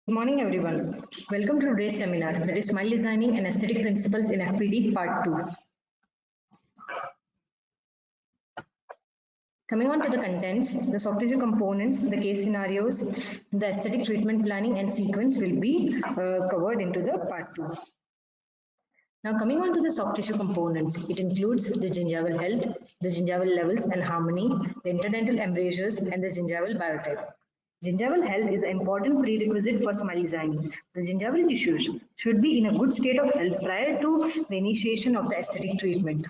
Good morning, everyone. Welcome to today's seminar, that is Smile Designing and Aesthetic Principles in FPD Part 2. Coming on to the contents, the soft tissue components, the case scenarios, the aesthetic treatment planning and sequence will be covered into the Part 2. Now coming on to the soft tissue components, it includes the gingival health, the gingival levels and harmony, the interdental embrasures and the gingival biotype. Gingival health is an important prerequisite for smile designing. The gingival tissues should be in a good state of health prior to the initiation of the aesthetic treatment.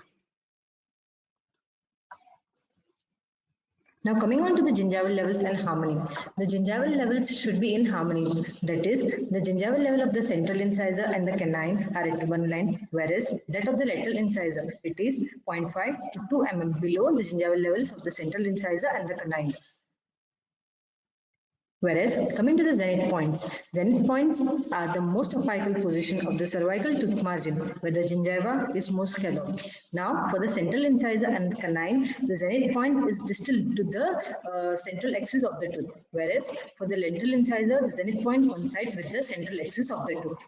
Now coming on to the gingival levels and harmony. The gingival levels should be in harmony. That is, the gingival level of the central incisor and the canine are at one line, whereas that of the lateral incisor, it is 0.5 to 2 mm below the gingival levels of the central incisor and the canine. Whereas coming to the zenith points are the most apical position of the cervical tooth margin where the gingiva is most shallow. Now for the central incisor and the canine, the zenith point is distal to the central axis of the tooth, whereas for the lateral incisor, the zenith point coincides with the central axis of the tooth.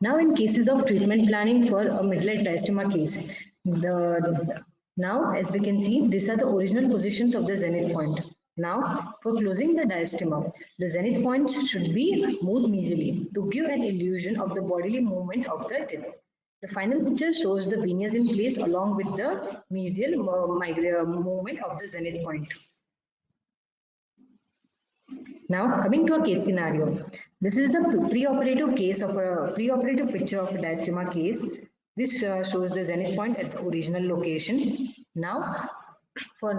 Now in cases of treatment planning for a midline diastema case, now, as we can see, these are the original positions of the zenith point. Now, for closing the diastema, the zenith point should be moved mesially to give an illusion of the bodily movement of the teeth. The final picture shows the veneers in place along with the mesial movement of the zenith point. Now, coming to a case scenario. This is a preoperative case of a preoperative picture of a diastema case. This shows the zenith point at the original location. Now for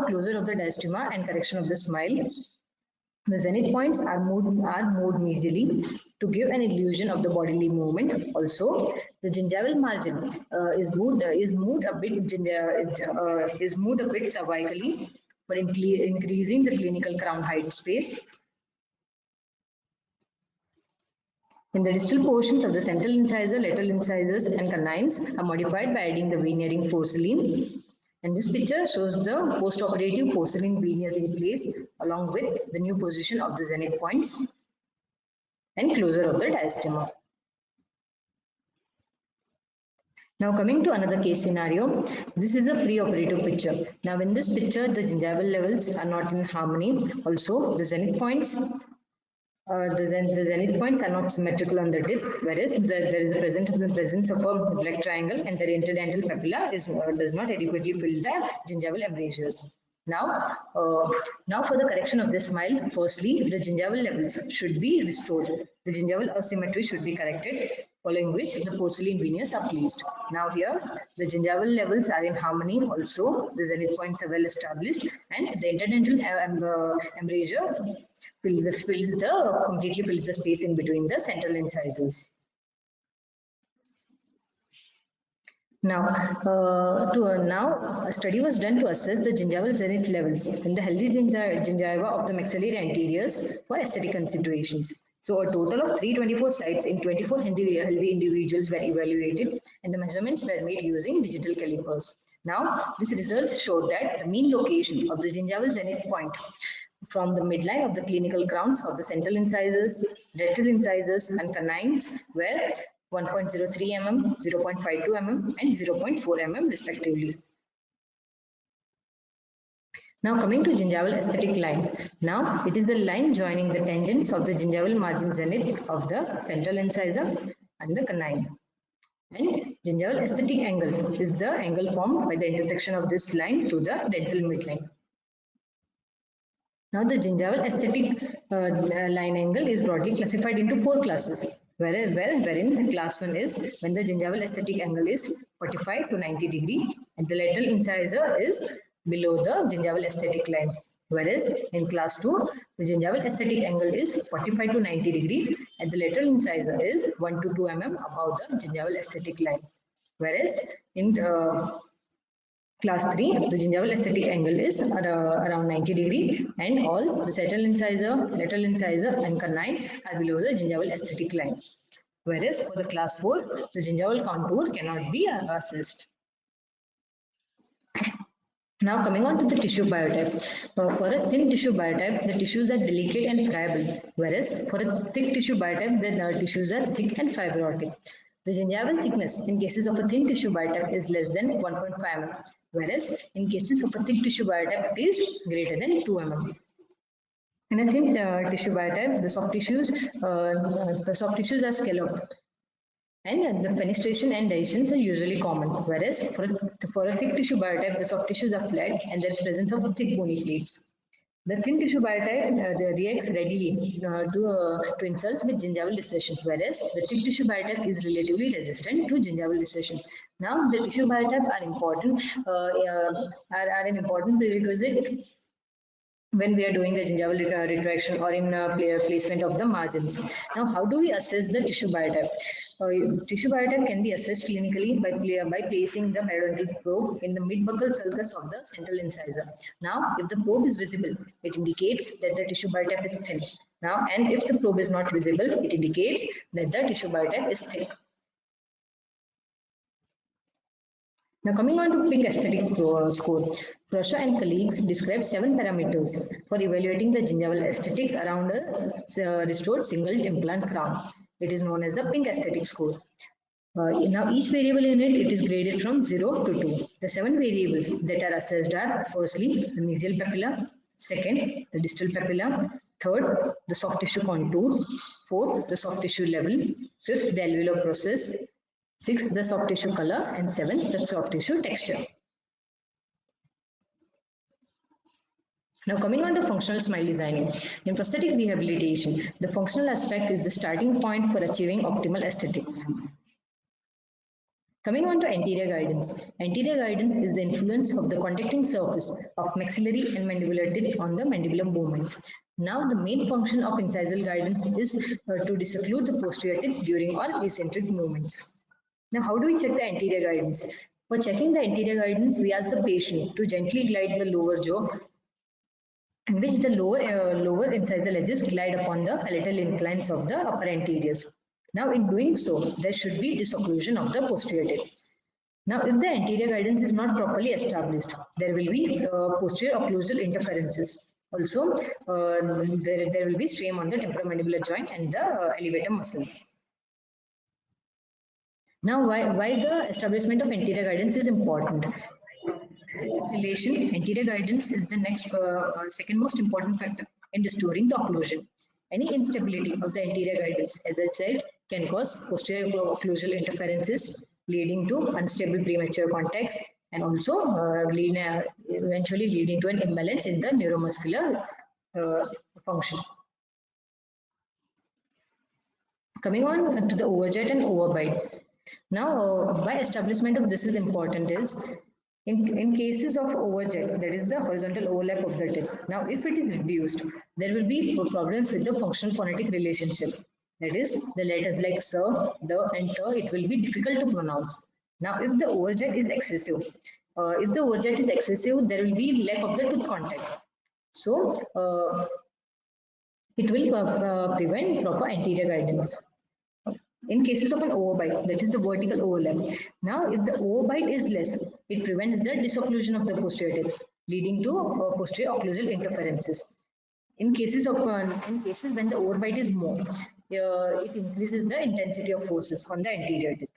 closure of the diastema and correction of the smile, the zenith points are moved mesially to give an illusion of the bodily movement. Also, the gingival margin is moved a bit cervically for increasing the clinical crown height space. In the distal portions of the central incisor, lateral incisors and canines are modified by adding the veneering porcelain. And this picture shows the post-operative porcelain veneers in place along with the new position of the zenith points and closure of the diastema. Now coming to another case scenario, this is a pre-operative picture. Now in this picture, the gingival levels are not in harmony. Also, the zenith points the zenith points are not symmetrical on the tip, whereas there is a presence of a black triangle and the interdental papilla does not adequately fill the gingival embrasures. Now for the correction of the smile, firstly, the gingival levels should be restored. The gingival asymmetry should be corrected, following which the porcelain veneers are placed. Now here, the gingival levels are in harmony. Also, the zenith points are well established, and the interdental embrasure completely fills the space in between the central incisors. Now, a study was done to assess the gingival zenith levels in the healthy gingiva of the maxillary anteriors for aesthetic considerations. So, a total of 324 sites in 24 healthy individuals were evaluated, and the measurements were made using digital calipers. Now, this results showed that the mean location of the gingival zenith point from the midline of the clinical crowns of the central incisors, lateral incisors, and canines were 1.03 mm, 0.52 mm, and 0.4 mm respectively. Now coming to gingival aesthetic line. Now it is the line joining the tangents of the gingival margin zenith of the central incisor and the canine. And gingival aesthetic angle is the angle formed by the intersection of this line to the dental midline. Now the gingival aesthetic line angle is broadly classified into 4 classes, wherein the class 1 is when the gingival aesthetic angle is 45 to 90 degree and the lateral incisor is below the gingival aesthetic line. Whereas in class 2, the gingival aesthetic angle is 45 to 90 degree and the lateral incisor is 1 to 2 mm above the gingival aesthetic line. Whereas in class 3, the gingival aesthetic angle is around 90 degree and all the central incisor, lateral incisor and canine are below the gingival aesthetic line. Whereas for the class 4, the gingival contour cannot be assessed. Now coming on to the tissue biotype. For a thin tissue biotype, the tissues are delicate and friable, whereas for a thick tissue biotype, the tissues are thick and fibrotic. The gingival thickness in cases of a thin tissue biotype is less than 1.5 mm, whereas in cases of a thick tissue biotype, it is greater than 2 mm. In a thin tissue biotype, the soft tissues are scalloped, and the fenestration and digestions are usually common, whereas for a thick tissue biotype, the soft tissues are flat and there is presence of thick bony plates. The thin tissue biotype reacts readily to insults with gingival dissection, whereas the thick tissue biotype is relatively resistant to gingival dissection. Now, the tissue biotype are important, are an important prerequisite when we are doing the gingival retraction or in placement of the margins. Now, how do we assess the tissue biotype? Tissue biotype can be assessed clinically by placing the periodontal probe in the mid-buccal sulcus of the central incisor. Now, if the probe is visible, it indicates that the tissue biotype is thin. Now, and if the probe is not visible, it indicates that the tissue biotype is thick. Now coming on to Pink Aesthetic Score, Prussia and colleagues described 7 parameters for evaluating the gingival aesthetics around a restored single implant crown. It is known as the Pink Aesthetic Score. Now each variable in it is graded from 0 to 2. The 7 variables that are assessed are firstly the mesial papilla, second the distal papilla, third the soft tissue contour, fourth the soft tissue level, fifth the alveolar process, sixth the soft tissue color, and seventh the soft tissue texture. Now coming on to functional smile designing. In prosthetic rehabilitation, the functional aspect is the starting point for achieving optimal aesthetics. Coming on to anterior guidance. Anterior guidance is the influence of the contacting surface of maxillary and mandibular teeth on the mandibular movements. Now the main function of incisal guidance is to disocclude the posterior teeth during all eccentric movements. Now how do we check the anterior guidance? For checking the anterior guidance, we ask the patient to gently glide the lower jaw in which the lower incisal edges glide upon the palatal inclines of the upper anteriors. Now in doing so, there should be disocclusion of the posterior teeth. Now if the anterior guidance is not properly established, there will be posterior occlusal interferences. Also, there will be strain on the temporomandibular joint and the elevator muscles. Now why the establishment of anterior guidance is important? Relation, anterior guidance is the next second most important factor in restoring the occlusion. Any instability of the anterior guidance, as I said, can cause posterior occlusal interferences leading to unstable premature contacts and also eventually leading to an imbalance in the neuromuscular function. Coming on to the overjet and overbite. Now, why establishment of this is important is in cases of overjet, that is the horizontal overlap of the teeth. Now, if it is reduced, there will be problems with the functional phonetic relationship. That is, the letters like sir, the, and ter, it will be difficult to pronounce. Now, if the overjet is excessive, there will be lack of the tooth contact. So, it will prevent proper anterior guidance. In cases of an overbite, that is the vertical overlap. Now, if the overbite is less, it prevents the disocclusion of the posterior teeth, leading to posterior occlusal interferences. In cases when the overbite is more, it increases the intensity of forces on the anterior teeth.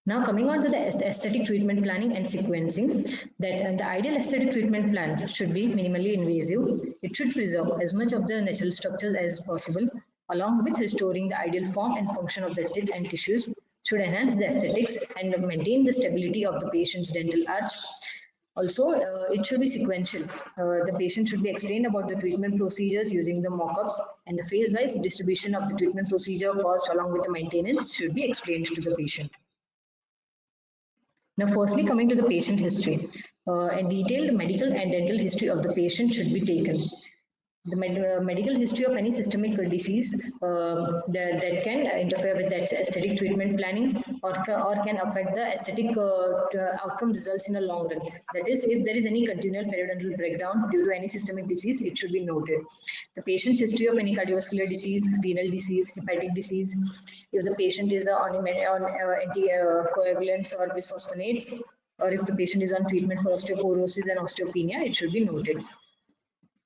Now coming on to the aesthetic treatment planning and sequencing, that the ideal aesthetic treatment plan should be minimally invasive. It should preserve as much of the natural structures as possible, along with restoring the ideal form and function of the teeth and tissues, should enhance the aesthetics and maintain the stability of the patient's dental arch. Also, it should be sequential. The patient should be explained about the treatment procedures using the mock-ups, and the phase-wise distribution of the treatment procedure cost along with the maintenance should be explained to the patient. Now, firstly, coming to the patient history, a detailed medical and dental history of the patient should be taken. The medical history of any systemic disease that can interfere with that aesthetic treatment planning or can affect the aesthetic outcome results in a long run. That is, if there is any continual periodontal breakdown due to any systemic disease, it should be noted. The patient's history of any cardiovascular disease, renal disease, hepatic disease, if the patient is on anticoagulants or bisphosphonates, or if the patient is on treatment for osteoporosis and osteopenia, it should be noted.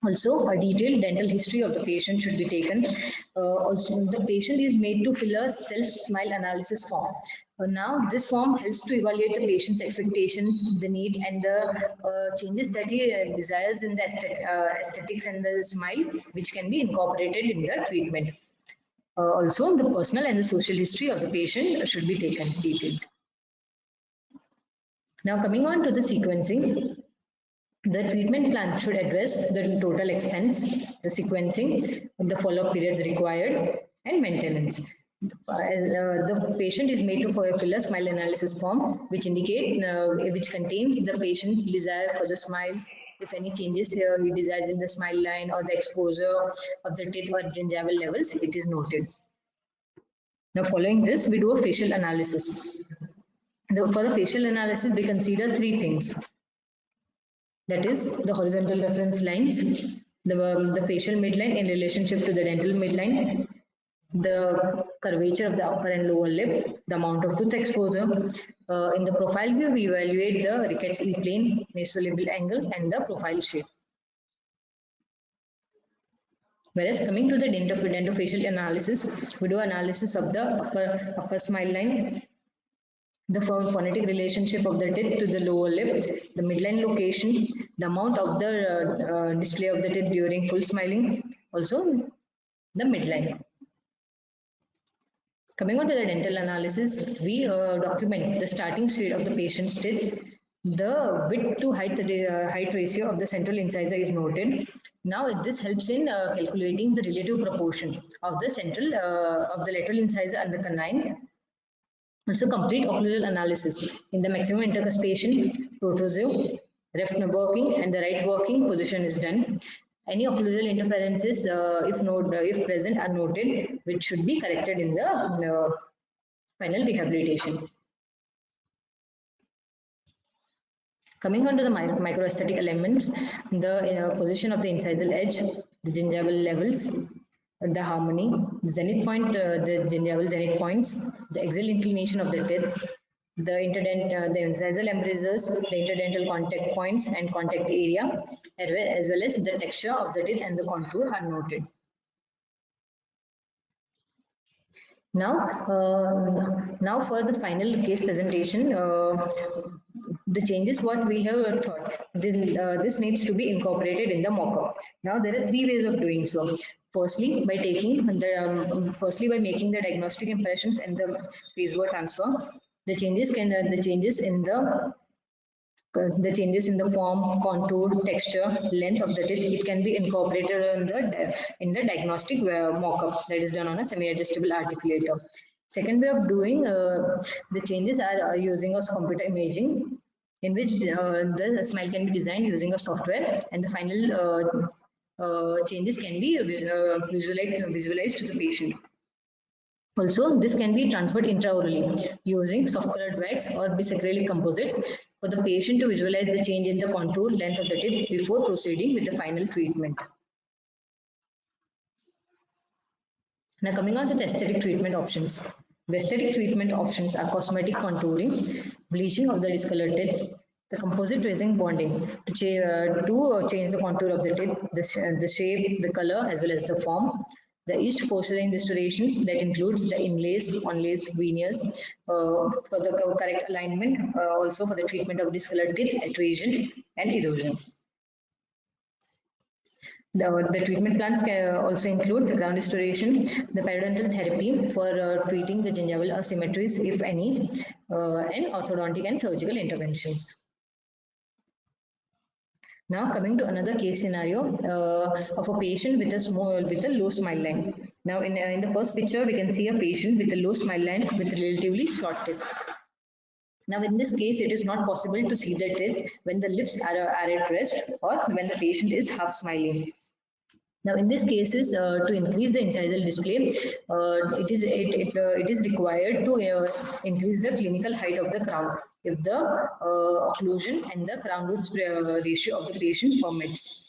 Also, a detailed dental history of the patient should be taken. Also, the patient is made to fill a self-smile analysis form. Now, this form helps to evaluate the patient's expectations, the need, and the changes that he desires in the aesthetics and the smile, which can be incorporated in the treatment. Also, the personal and the social history of the patient should be taken detailed. Now, coming on to the sequencing. The treatment plan should address the total expense, the sequencing, the follow-up periods required, and maintenance. The patient is made to fill a smile analysis form, which contains the patient's desire for the smile, if any changes he desires in the smile line or the exposure of the teeth or gingival levels, it is noted. Now, following this, we do a facial analysis. For the facial analysis, we consider three things. That is the horizontal reference lines, the facial midline in relationship to the dental midline, the curvature of the upper and lower lip, the amount of tooth exposure. In the profile view, we evaluate the rickets E-plane, nasolabial angle, and the profile shape. Whereas coming to the dentofacial analysis, we do analysis of the upper smile line, the phonetic relationship of the teeth to the lower lip, the midline location, the amount of the display of the teeth during full smiling, also the midline. Coming on to the dental analysis, we document the starting state of the patient's teeth. The width to height ratio of the central incisor is noted. Now this helps in calculating the relative proportion of the central of the lateral incisor and the canine. Also, complete occlusal analysis in the maximum intercuspation, protrusive, left working, and the right working position is done. Any occlusal interferences, if present, are noted, which should be corrected in the final rehabilitation. Coming on to the microaesthetic elements, the position of the incisal edge, the gingival levels, the harmony, the zenith point, the gingival zenith points, the axial inclination of the teeth, the the incisal embrasures, the interdental contact points and contact area, as well as the texture of the teeth and the contour are noted. Now for the final case presentation, the changes what we have thought, this needs to be incorporated in the mock-up. Now there are three ways of doing so. Firstly, by taking by making the diagnostic impressions and the phase word transfer, the changes in the form, contour, texture, length of the teeth, it can be incorporated in the diagnostic mock-up that is done on a semi-adjustable articulator. Second way of doing the changes are using a computer imaging, in which the smile can be designed using a software, and the final changes can be visualized to the patient. Also, this can be transferred intraorally using soft colored wax or bisacrylic composite for the patient to visualize the change in the contour, length of the teeth before proceeding with the final treatment. Now coming on to the aesthetic treatment options. The aesthetic treatment options are cosmetic contouring, bleaching of the discolored teeth, the composite resin bonding to change the contour of the teeth, the shape, the color, as well as the form. The East porcelain restorations that includes the inlays, onlays, veneers for the correct alignment, also for the treatment of discolored teeth, atresion, and erosion. The treatment plans can also include the crown restoration, the periodontal therapy for treating the gingival asymmetries, if any, and orthodontic and surgical interventions. Now coming to another case scenario of a patient with a low smile line. Now in the first picture, we can see a patient with a low smile line with relatively short teeth. Now in this case, it is not possible to see the teeth when the lips are at rest or when the patient is half smiling. Now in these cases, to increase the incisal display, it is required to increase the clinical height of the crown if the occlusion and the crown root ratio of the patient permits.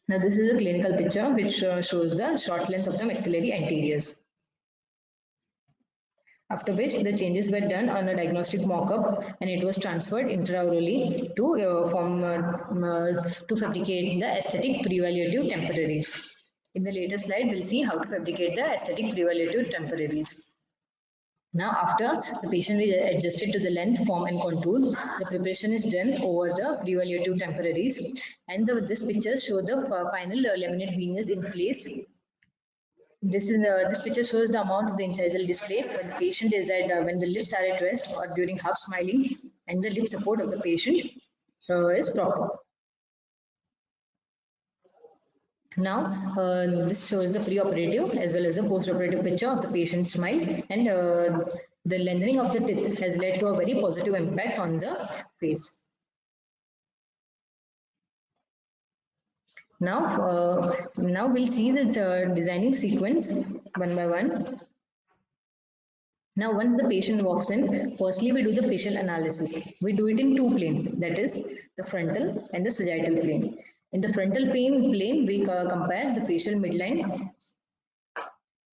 Now this is a clinical picture which shows the short length of the maxillary anteriors. After which the changes were done on a diagnostic mock-up and it was transferred intraorally to fabricate the aesthetic pre-evaluative temporaries. In the later slide, we'll see how to fabricate the aesthetic pre-evaluative temporaries. Now, after the patient is adjusted to the length, form and contour, the preparation is done over the pre-evaluative temporaries, and this picture shows the final laminate veneers in place. This picture shows the amount of the incisal display when the patient is at when the lips are at rest or during half smiling, and the lip support of the patient is proper. Now, this shows the pre-operative as well as the post-operative picture of the patient's smile, and the lengthening of the teeth has led to a very positive impact on the face. Now, we'll see this designing sequence one by one. Now, once the patient walks in, firstly we do the facial analysis. We do it in two planes, that is the frontal and the sagittal plane. In the frontal plane we compare the facial midline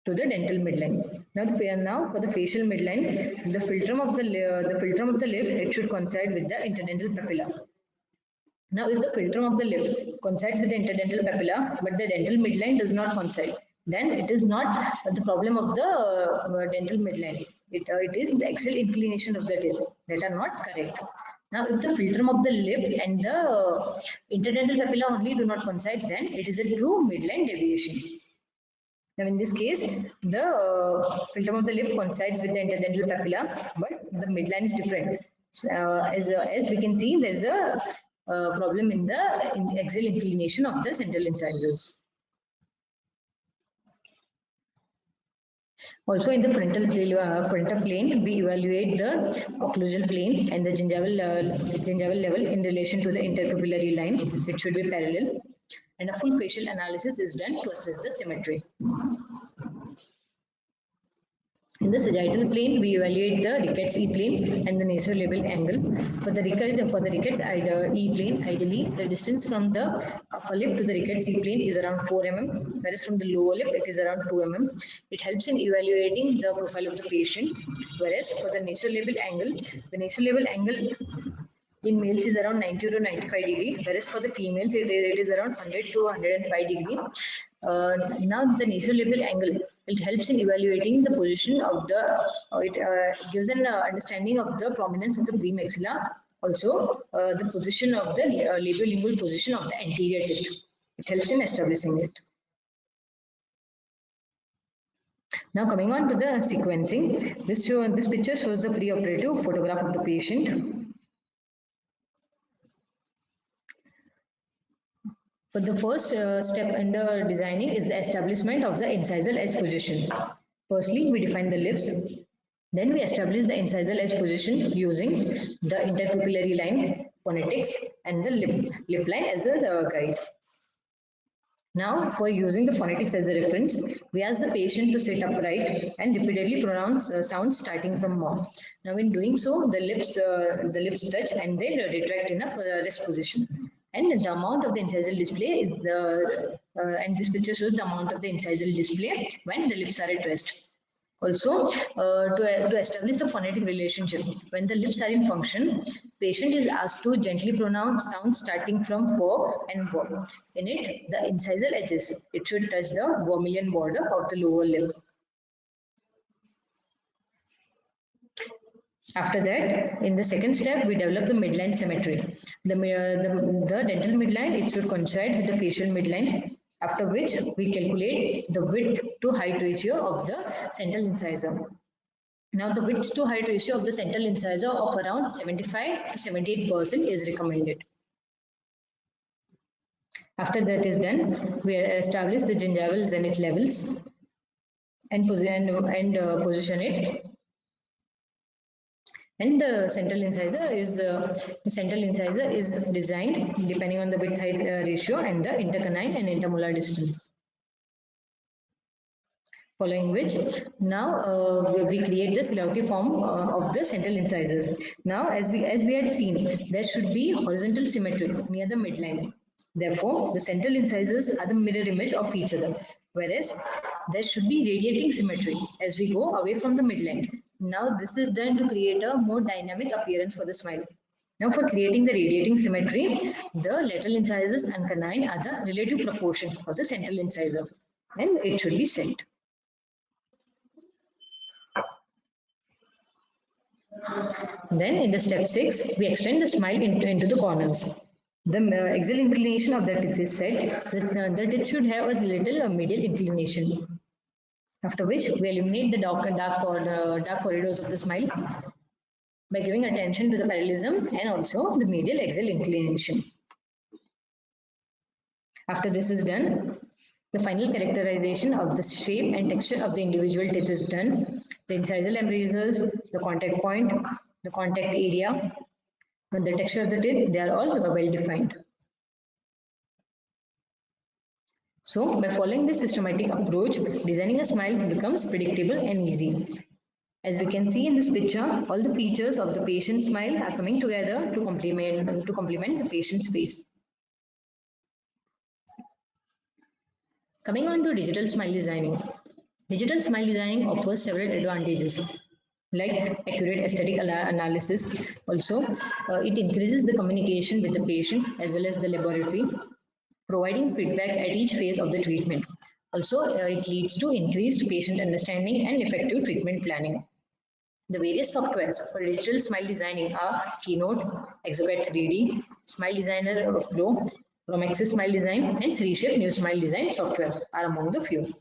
to the dental midline. Now for the facial midline, the philtrum of the lip, it should coincide with the interdental papilla. Now, if the philtrum of the lip coincides with the interdental papilla, but the dental midline does not coincide, then it is not the problem of the dental midline. It is the axial inclination of the teeth that are not correct. Now, if the philtrum of the lip and the interdental papilla only do not coincide, then it is a true midline deviation. Now, in this case, the philtrum of the lip coincides with the interdental papilla, but the midline is different. So, as we can see, there is a problem in the axial inclination of the central incisors. Also, in the frontal plane, we evaluate the occlusal plane and the gingival level in relation to the interpupillary line. It should be parallel, and a full facial analysis is done to assess the symmetry. In the sagittal plane, we evaluate the rickets E plane and the nasolabial angle. For the rickets E plane, ideally, the distance from the upper lip to the rickets E plane is around 4 mm, whereas from the lower lip, it is around 2 mm. It helps in evaluating the profile of the patient. Whereas for the nasolabial angle in males is around 90 to 95 degree, whereas for the females it is around 100 to 105 degree. Now the nasolabial angle, it helps in evaluating the position of the, it gives an understanding of the prominence of the premaxilla, also the position of the labiolingual position of the anterior teeth. It helps in establishing it. Now coming on to the sequencing, this picture shows the preoperative photograph of the patient. But the first step in the designing is the establishment of the incisal edge position. Firstly, we define the lips. Then we establish the incisal edge position using the interpupillary line, phonetics, and the lip line as a guide. Now, for using the phonetics as a reference, we ask the patient to sit upright and repeatedly pronounce sounds starting from mouth. Now, in doing so, the lips touch and they retract in a rest position. And the amount of the incisal display is and this picture shows the amount of the incisal display when the lips are at rest. Also, to establish the phonetic relationship, when the lips are in function, patient is asked to gently pronounce sounds starting from for and vor. In it, the incisal edges, it should touch the vermilion border of the lower lip. After that, in the second step, we develop the midline symmetry. The dental midline, it should coincide with the facial midline, after which we calculate the width to height ratio of the central incisor. Now, the width to height ratio of the central incisor of around 75 to 78% is recommended. After that is done, we establish the gingival zenith levels and position it. And the central incisor is designed depending on the width height ratio and the intercanine and intermolar distance. Following which, now we create the silhouette form of the central incisors. Now, as we had seen, there should be horizontal symmetry near the midline. Therefore, the central incisors are the mirror image of each other, whereas there should be radiating symmetry as we go away from the midline. Now this is done to create a more dynamic appearance for the smile. Now for creating the radiating symmetry, the lateral incisors and canine are the relative proportion for the central incisor, and it should be set. Then in the step 6, we extend the smile into the corners. The axial inclination of the teeth is set. The teeth should have a little medial inclination. After which, we eliminate the dark corridors of the smile by giving attention to the parallelism and also the medial axial inclination. After this is done, the final characterization of the shape and texture of the individual teeth is done. The incisal embrasures, the contact point, the contact area, and the texture of the teeth, they are all well defined. So, by following this systematic approach, designing a smile becomes predictable and easy. As we can see in this picture, all the features of the patient's smile are coming together to complement the patient's face. Coming on to digital smile designing. Digital smile designing offers several advantages like accurate aesthetic analysis. Also, it increases the communication with the patient as well as the laboratory, providing feedback at each phase of the treatment. Also, it leads to increased patient understanding and effective treatment planning. The various softwares for digital smile designing are Keynote, Exocad 3D, Smile Designer Pro, Romexis Smile Design, and 3Shape New Smile Design software are among the few.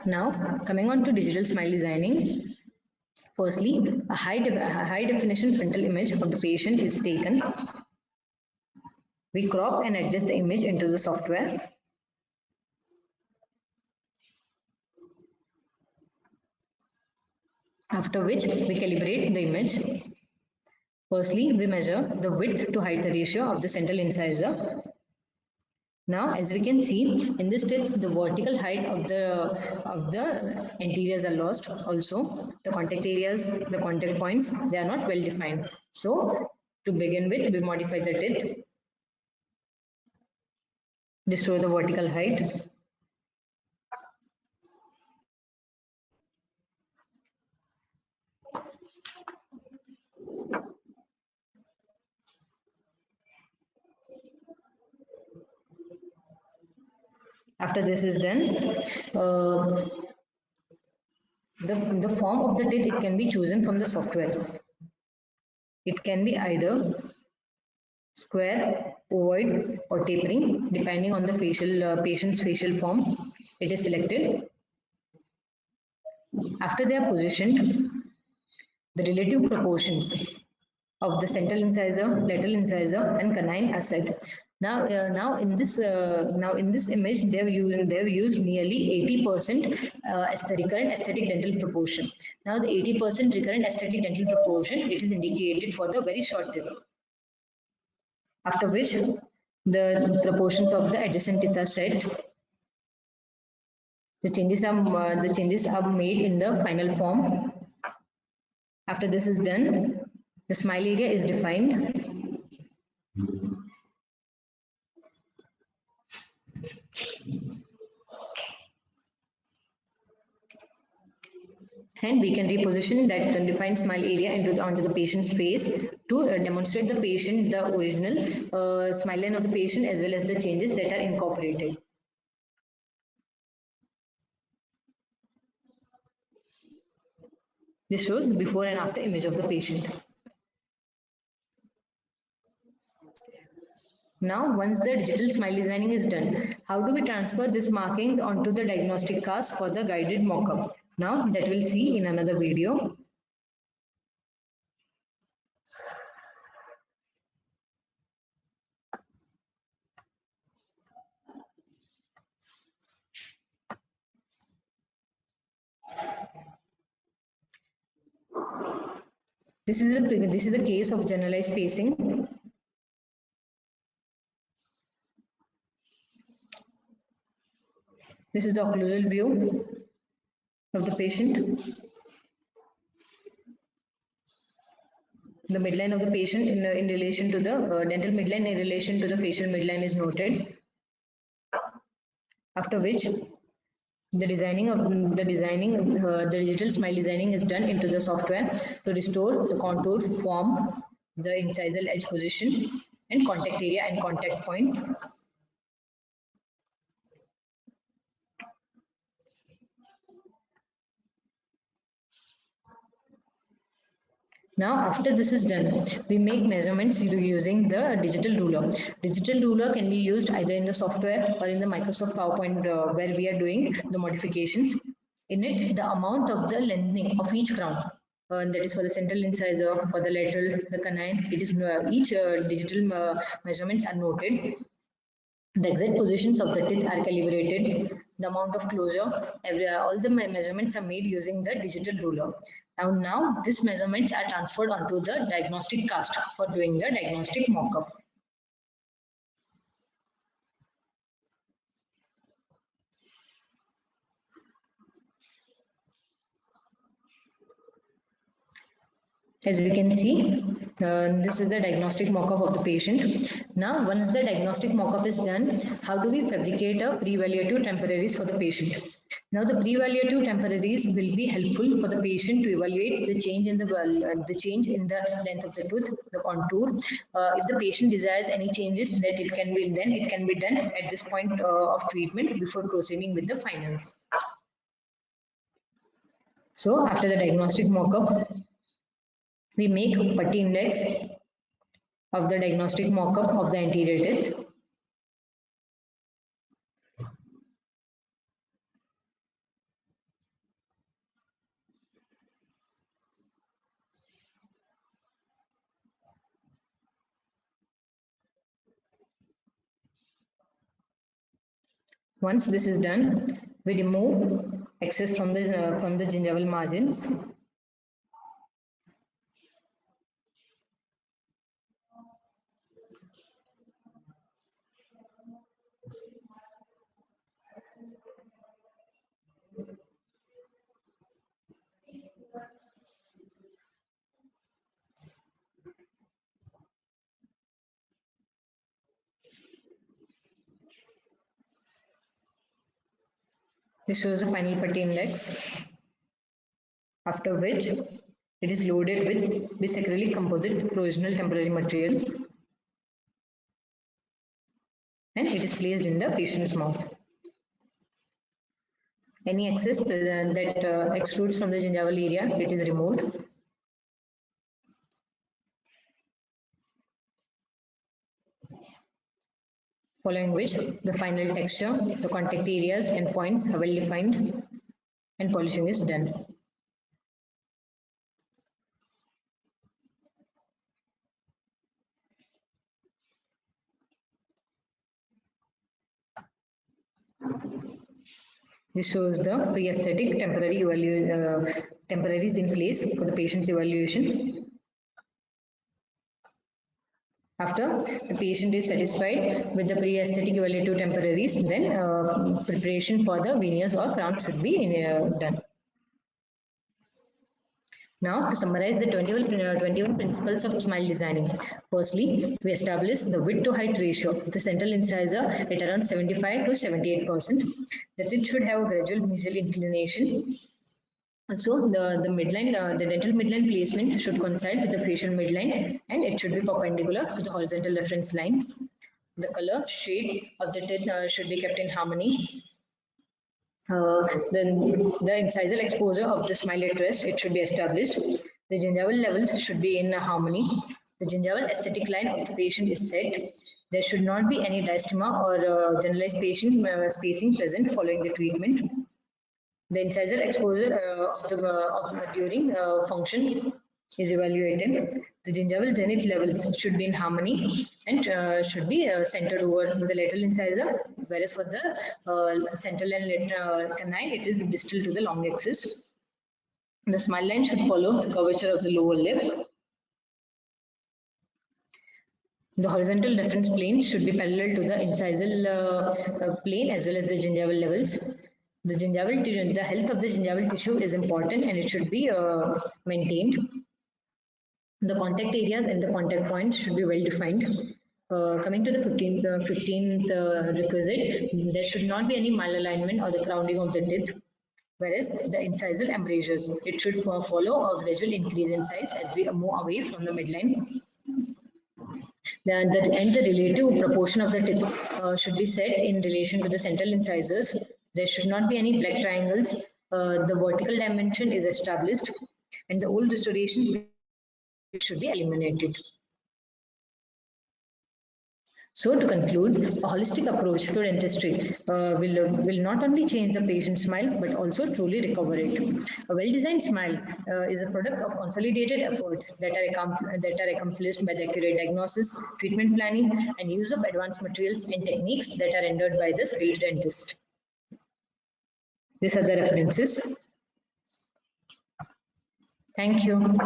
Now, coming on to digital smile designing. Firstly, a high definition frontal image of the patient is taken. We crop and adjust the image into the software. After which, we calibrate the image. Firstly, we measure the width to height ratio of the central incisor. Now, as we can see in this step, the vertical height of the anteriors are lost. Also, the contact areas, the contact points, they are not well defined. So, to begin with, we modify the teeth, restore the vertical height. After this is done, the form of the teeth, it can be chosen from the software. It can be either square, ovoid, or tapering, depending on the patient's facial form. It is selected. After they are positioned, the relative proportions of the central incisor, lateral incisor, and canine are set. Now in this image, they've used nearly 80% recurrent aesthetic dental proportion. Now the 80% recurrent aesthetic dental proportion, it is indicated for the very short teeth. After which, the proportions of the adjacent teeth are set. The changes are made in the final form. After this is done, the smile area is defined. And we can reposition that defined smile area onto the patient's face to demonstrate the patient the original smile line of the patient as well as the changes that are incorporated. This shows the before and after image of the patient. Now, once the digital smile designing is done, how do we transfer these markings onto the diagnostic cast for the guided mock-up? Now, that we'll see in another video. This is a case of generalized spacing. This is the occlusal view of the patient. The midline of the patient in relation to the dental midline in relation to the facial midline is noted. After which the digital smile designing is done into the software to restore the contour, form, the incisal edge position, and contact area and contact point. Now, after this is done, we make measurements using the digital ruler. Digital ruler can be used either in the software or in the Microsoft PowerPoint where we are doing the modifications. In it, the amount of the lengthening of each crown, that is for the central incisor, for the lateral, the canine, it is each digital measurements are noted. The exact positions of the teeth are calibrated. The amount of closure, all the measurements are made using the digital ruler. Now these measurements are transferred onto the diagnostic cast for doing the diagnostic mock-up. As we can see, this is the diagnostic mock-up of the patient. Now, once the diagnostic mock-up is done, how do we fabricate a pre-evaluative temporaries for the patient? Now, the pre-evaluative temporaries will be helpful for the patient to evaluate the change in the length of the tooth, the contour. If the patient desires any changes, that it can be done at this point of treatment before proceeding with the finals. So, after the diagnostic mock-up, we make putty index of the diagnostic mock-up of the anterior teeth. Once this is done, we remove excess from the gingival margins. This shows the final putty index, after which it is loaded with bisacralic composite provisional temporary material and it is placed in the patient's mouth. Any excess that extrudes from the gingival area, it is removed. Following which, the final texture, the contact areas and points are well defined and polishing is done. This shows the pre-aesthetic temporaries in place for the patient's evaluation. After the patient is satisfied with the pre-aesthetic evaluative temporaries, then preparation for the veneers or crown should be done. Now, to summarize the 21 principles of smile designing. Firstly, we establish the width to height ratio of the central incisor at around 75 to 78%. That it should have a gradual mesial inclination. Also, the midline, the dental midline placement should coincide with the facial midline and it should be perpendicular to the horizontal reference lines. The color shade of the teeth should be kept in harmony. Then the incisal exposure of the smile at rest, it should be established. The gingival levels should be in harmony. The gingival aesthetic line of the patient is set. There should not be any diastema or generalized patient spacing present following the treatment. The incisal exposure during function is evaluated. The gingival zenith levels should be in harmony and should be centered over the lateral incisor, whereas for the central and canine, it is distal to the long axis. The smile line should follow the curvature of the lower lip. The horizontal reference plane should be parallel to the incisal plane as well as the gingival levels. The health of the gingival tissue is important and it should be maintained. The contact areas and the contact points should be well defined. Coming to the 15th requisite, there should not be any malalignment or the crowding of the teeth. Whereas the incisal embrasures, it should follow a gradual increase in size as we move away from the midline. And the relative proportion of the teeth should be set in relation to the central incisors. There should not be any black triangles. The vertical dimension is established and the old restorations should be eliminated. So to conclude, a holistic approach to dentistry will not only change the patient's smile but also truly recover it. A well-designed smile is a product of consolidated efforts that are accomplished by the accurate diagnosis, treatment planning, and use of advanced materials and techniques that are rendered by the skilled dentist. These are the references. Thank you.